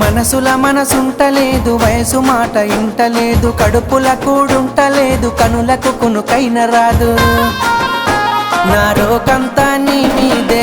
మనసుల మనసుంటలేదు, వయసు మాట ఇంటలేదు, కడుపుల కూడుంటలేదు, కనులకు కునుకైన రాదు. నా రోకంతా నీ మీదే